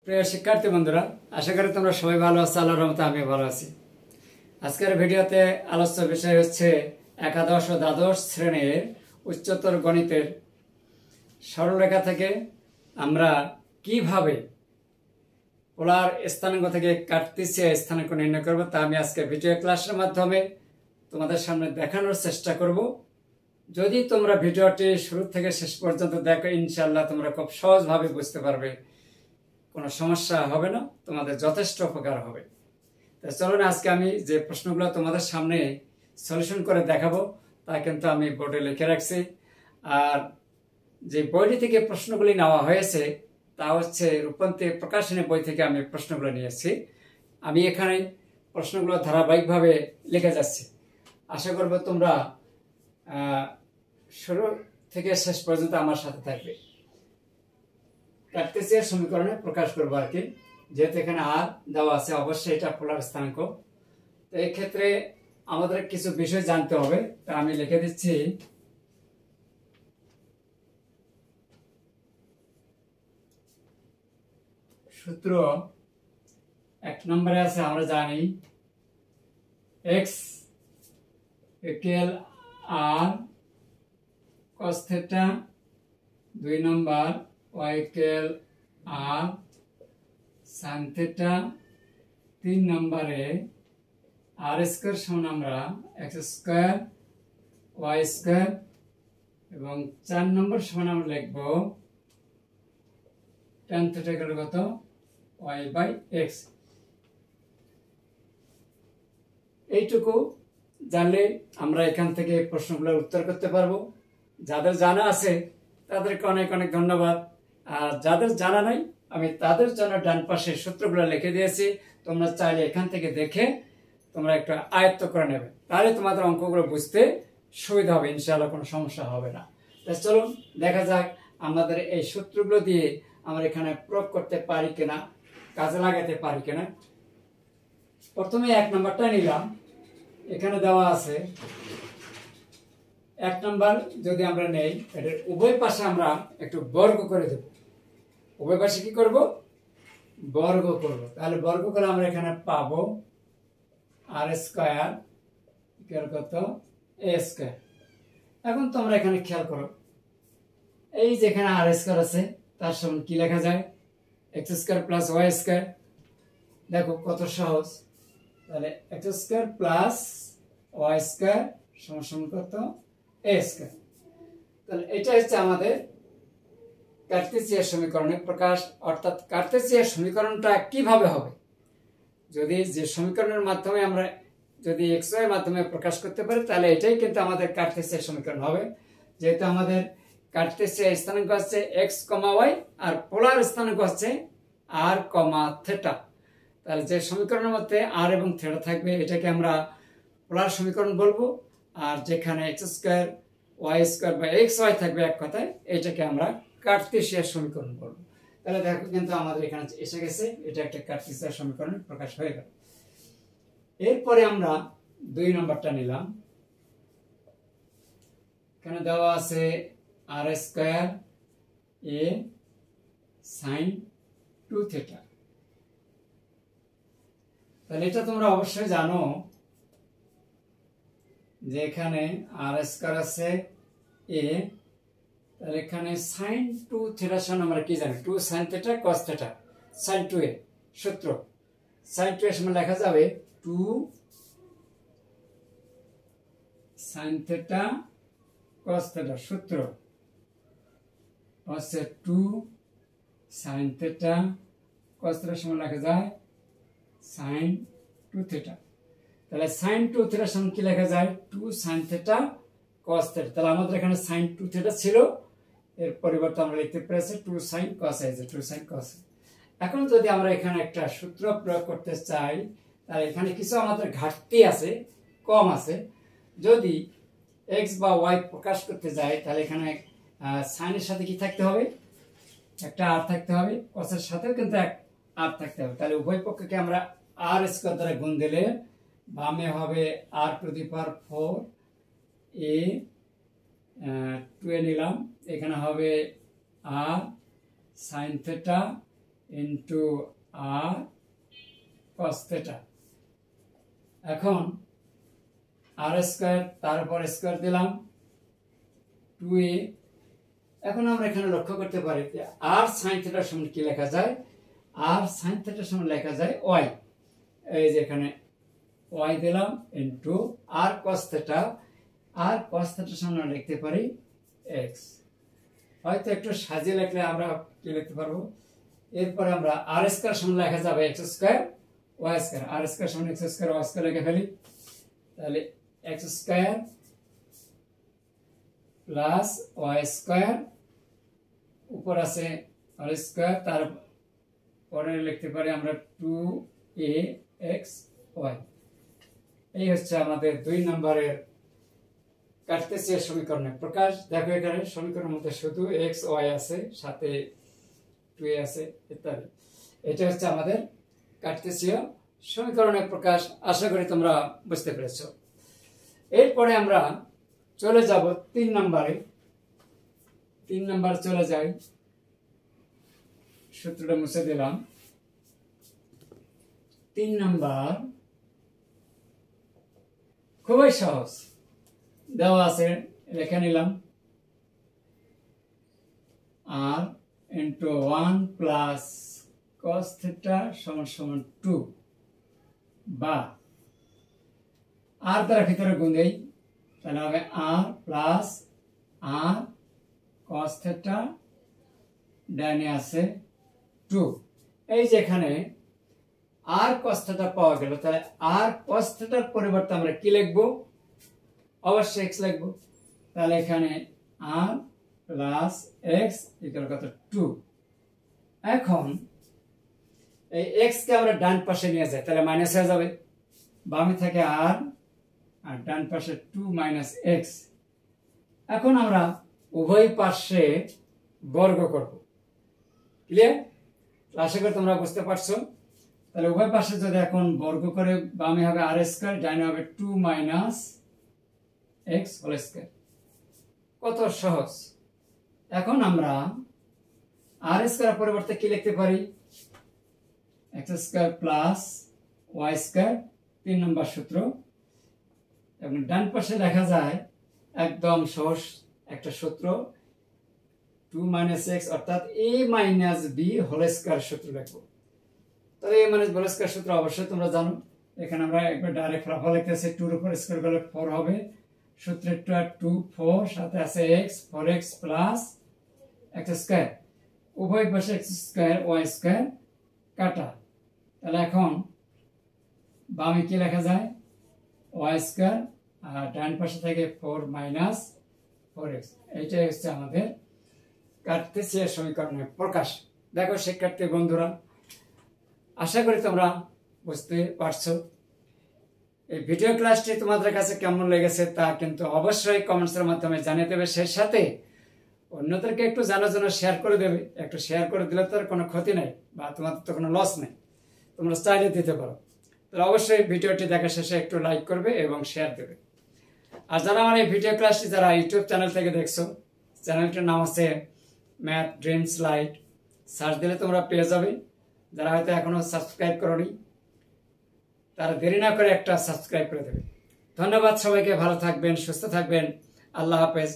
প্রিয় শিক্ষার্থী বন্ধুরা, আশা করি তোমরা সবাই ভালো আছো। আল্লাহর রহমতে আমি ভালো আছি। আজকের ভিডিওতে আলোচ্য বিষয় হচ্ছে একাদশ ও দ্বাদশ শ্রেণীর উচ্চতর গণিতের সরলরেখা থেকে আমরা কিভাবে পোলার স্থানাঙ্ক থেকে কার্তেশীয় স্থানাঙ্ক নির্ণয় করব তা আমি আজকে ভিডিও ক্লাসের মাধ্যমে তোমাদের সামনে দেখানোর চেষ্টা করব। যদি তোমরা ভিডিওটি শুরু থেকে শেষ পর্যন্ত দেখো, ইনশাআল্লাহ তোমরা খুব সহজভাবে বুঝতে পারবে, কোনো সমস্যা হবে না, তোমাদের যথেষ্ট উপকার হবে। তো চলুন, আজকে আমি যে প্রশ্নগুলো তোমাদের সামনে সলিউশন করে দেখাবো তা কিন্তু আমি বোর্ডে লিখে রাখছি। আর যে বইটি থেকে প্রশ্নগুলি নেওয়া হয়েছে তা হচ্ছে রূপান্তর প্রকাশনী বই থেকে আমি প্রশ্নগুলো নিয়েছি। আমি এখানে প্রশ্নগুলো ধারাবাহিকভাবে লিখে যাচ্ছি। আশা করব তোমরা শুরু থেকে শেষ পর্যন্ত আমার সাথে থাকবে। কার্তেশীয় সমীকরণে প্রকাশ করবো আর কি, যেহেতু এখানে আর দেওয়া আছে, অবশ্যই এটা পোলার স্থানাঙ্ক। তো এই ক্ষেত্রে আমাদের কিছু বিষয় জানতে হবে, তা আমি লিখে দিচ্ছি। সূত্র 1 নম্বরে আছে, আমরা জানি x = r cos θ, 2 নম্বর y = r sin θ, 3 নম্বরে r² সমান আমরা x² y² এবং 4 নম্বর সমান আমরা লিখব tan θ = কত, y/x। এইটুকু জানলে আমরা এখান থেকে প্রশ্নগুলোর উত্তর করতে পারবো। যাদের জানা আছে তাদেরকে অনেক অনেক ধন্যবাদ। আর যাদের জানা নাই, আমি তাদের জন্য ডান পাশে সূত্রগুলো লিখে দিয়েছি। তোমরা চাইলে এখান থেকে দেখে তোমরা একটা আয়ত্ত করে নেবে, তাহলে তোমাদের অঙ্কগুলো বুঝতে সুবিধা হবে, ইনশাআল্লাহ কোনো সমস্যা হবে না। তাই চলুন দেখা যাক আমাদের এই সূত্রগুলো দিয়ে আমরা এখানে প্রয়োগ করতে পারি কিনা, কাজে লাগাতে পারি কিনা। প্রথমে 1 নম্বরটা নিলাম। এখানে দেওয়া আছে 1 নম্বর যদি আমরা নেই, এটার উভয় পাশে আমরা একটু বর্গ করে দেব। উভয় পাশে কি করব, বর্গ করব। তাহলে বর্গ করে আমরা এখানে পাবো r² কত, a²। এখন তোমরা এখানে খেয়াল করো, এই যেখানে r² আছে তার সমান কি লেখা যায়, x² + y²। দেখো কত সহজ। তাহলে x² + y² সমান কত, a²। তাহলে এটা হচ্ছে আমাদের কার্তেশীয় সমীকরণের প্রকাশ। অর্থাৎ কার্তেশীয় সমীকরণটা কিভাবে হবে, যদি যে সমীকরণের মাধ্যমে আমরা যদি xy এর মাধ্যমে প্রকাশ করতে পারি, তাহলে এটাই কিন্তু আমাদের কার্তেশীয় সমীকরণ হবে। যেহেতু আমাদের কার্তেশীয় স্থানাঙ্ক হচ্ছে x, y আর পোলার স্থানাঙ্ক হচ্ছে r, θ। তাহলে যে সমীকরণের মধ্যে r এবং θ থাকবে এটাকে আমরা পোলার সমীকরণ বলবো। আর যেখানে x² y² বা xy থাকবে, এক কথায় এটাকে আমরা কার্তেশীয় সমীকরণ বলবো। তাহলে দেখো কিন্তু আমাদের এখানে এসে গেছে, এটা একটা কার্তেশীয় সমীকরণ প্রকাশ হয়ে গেল। এরপরে আমরা 2 নম্বরটা নিলাম। এখানে দেওয়া আছে r² a sin 2θ। তাহলে এটা তোমরা অবশ্যই জানো যে এখানে r² আছে a, তাহলে এখানে sin 2θ সমান আমরা কি জানি, 2 sin θ cos θ, sin 2a সূত্র। sin 2a সমান লেখা যাবে 2 sin θ cos θ, সূত্র হচ্ছে 2 sin θ cos θ সমান লেখা যায় sin 2θ। তাহলে sin 2θ সমান কি লেখা যায়, 2 sin θ cos θ। তাহলে আমাদের এখানে sin 2θ ছিল, এর পরিবর্তে আমরা লিখতে পেরেছি 2 sin cos a, 2 sin cos a। এখন যদি আমরা এখানে একটা সূত্র প্রয়োগ করতে চাই, তাহলে এখানে কিছু আমাদের ঘাটতি আছে, কম আছে। যদি x বা y প্রকাশ করতে যাই, তাহলে এখানে sin এর সাথে কি থাকতে হবে, একটা r থাকতে হবে, cos এর সাথেও কিন্তু এক r থাকতে হবে। তাহলে উভয় পক্ষকে আমরা r² দ্বারা গুণ দিলে বামে হবে r⁴ a 2a নিলাম, এখানে হবে r sin θ ইন্টু আর কস থিটা। এখন আর স্কয়ার, তার উপর স্কয়ার দিলাম 2a। এখন আমরা এখানে লক্ষ্য করতে পারি যে আর সাইন থিটা সমান কি লেখা যায়, আর সাইন থিটা সমান লেখা যায় ওয়াই। এই যে এখানে ওয়াই দিলাম ইন্টু আর কস থিটা, আর কস থিটা সমান লিখতে পারি এক্স। হয়তো একটু সাজিয়ে লিখলে আমরা কি লিখতে পারবো, এরপরে আমরা আর স্কয়ার সমান লেখা যাবে এক্স স্কয়ার ওয়াই স্কয়ার, আর স্কয়ার সমান এক্স স্কয়ার ওয়াই স্কয়ার লিখে ফেলি। তাহলে x square plus y square, উপর আছে আর স্কয়ার, তারপরে লিখতে পারি আমরা 2ax y। এই হচ্ছে আমাদের 2 নম্বরের কার্তেসীয় সমীকরণের প্রকাশ। দেখো এখানে সমীকরণের মধ্যে শুধু x y আছে, সাথে 2a আছে ইত্যাদি। এটা হচ্ছে আমাদের কার্তেসীয় সমীকরণের প্রকাশ। আশা করি তোমরা বুঝতে পেরেছো। এরপরে আমরা চলে যাব 3 নম্বরে। 3 নম্বর চলে যাই, সূত্রটা মুছে দিলাম। 3 নম্বর খুবই সহজ, দেওয়া আছে, লিখে নিলাম আর ইন্টু 1 প্লাস কস থিটা সমান সমান 2, বা আর দ্বারা ভিতরে গুণ দেই, তাহলে হবে আর প্লাস আর কস থিটা, ডাইনে আছে 2। এই যে এখানে আর কস থিটা পাওয়া গেল, তাহলে আর কস থিটার পরিবর্তে আমরা কি লিখব, অবশ্যই এক্স লিখব। তাহলে এখানে আর প্লাস এক্স ইকুয়াল কত 2। এখন এই এক্স কে আমরা ডান পাশে নিয়ে যাই, তাহলে মাইনাস হয়ে যাবে, বামে থাকে আর ডান পাশে 2 মাইনাস এক্স। এখন আমরা উভয় পাশে বর্গ করব। ক্লিয়ার? আশা করি তোমরা বুঝতে পারছো। তাহলে উভয় পাশে যদি এখন বর্গ করে, বামে হবে আর স্কয়ার, ডাইনে হবে 2 মাইনাস এক্স হোল স্কয়ার। কত সহজ। এখন আমরা আর স্কয়ার পরিবর্তে কি লিখতে পারি, x square plus y square, 3 number সূত্র। এবং ডান পাশে লেখা যায় একদম সহজ একটা সূত্র, 2 মাইনাস এক্স অর্থাৎ a minus b whole square সূত্র লিখবো। তবে a মাইনাস হোল স্কয়ার সূত্র অবশ্যই তোমরা জানো। এখানে আমরা একবার ডাইরেক্ট ফলাফল লিখতেছি, 2 এর উপর স্কয়ার করলে 4 হবে, সূত্রের 2 4, সাথে আছে x 4x plus x square, উভয় পাশে এক্স স্কয়ার ওয়াই স্কয়ার কাটা। তাহলে এখন বামে কি লেখা যায়, ওয়াই স্কয়ার, আর ডান পাশে থাকে 4 মাইনাস 4x। এইটাই হচ্ছে আমাদের কার্তেসীয় সমীকরণের প্রকাশ। দেখো শিক্ষার্থী বন্ধুরা, আশা করি তোমরা বুঝতে পারছো। এই ভিডিও ক্লাসটি তোমাদের কাছে কেমন লেগেছে তা কিন্তু অবশ্যই কমেন্টসের মাধ্যমে জানিয়ে দেবে। সেই সাথে অন্যদেরকে একটু জানার জন্য শেয়ার করে দেবে। একটু শেয়ার করে দিলে তো আর কোনো ক্ষতি নাই, বা তোমাদের তো কোনো লস নেই, তোমরা চাইলে দিতে পারো। তাহলে অবশ্যই ভিডিওটি দেখা শেষে একটু লাইক করবে এবং শেয়ার দেবে। আর যারা আমার এই ভিডিও ক্লাসটি যারা ইউটিউব চ্যানেল থেকে দেখছো, চ্যানেলটির নাম আছে ম্যাথ ড্রিমস লাইট, সার্চ দিলে তোমরা পেয়ে যাবে। যারা হয়তো এখনো সাবস্ক্রাইব করোনি তারা দেরি না করে একটা সাবস্ক্রাইব করে দেবে। ধন্যবাদ সবাইকে, ভালো থাকবেন, সুস্থ থাকবেন, আল্লাহ হাফেজ।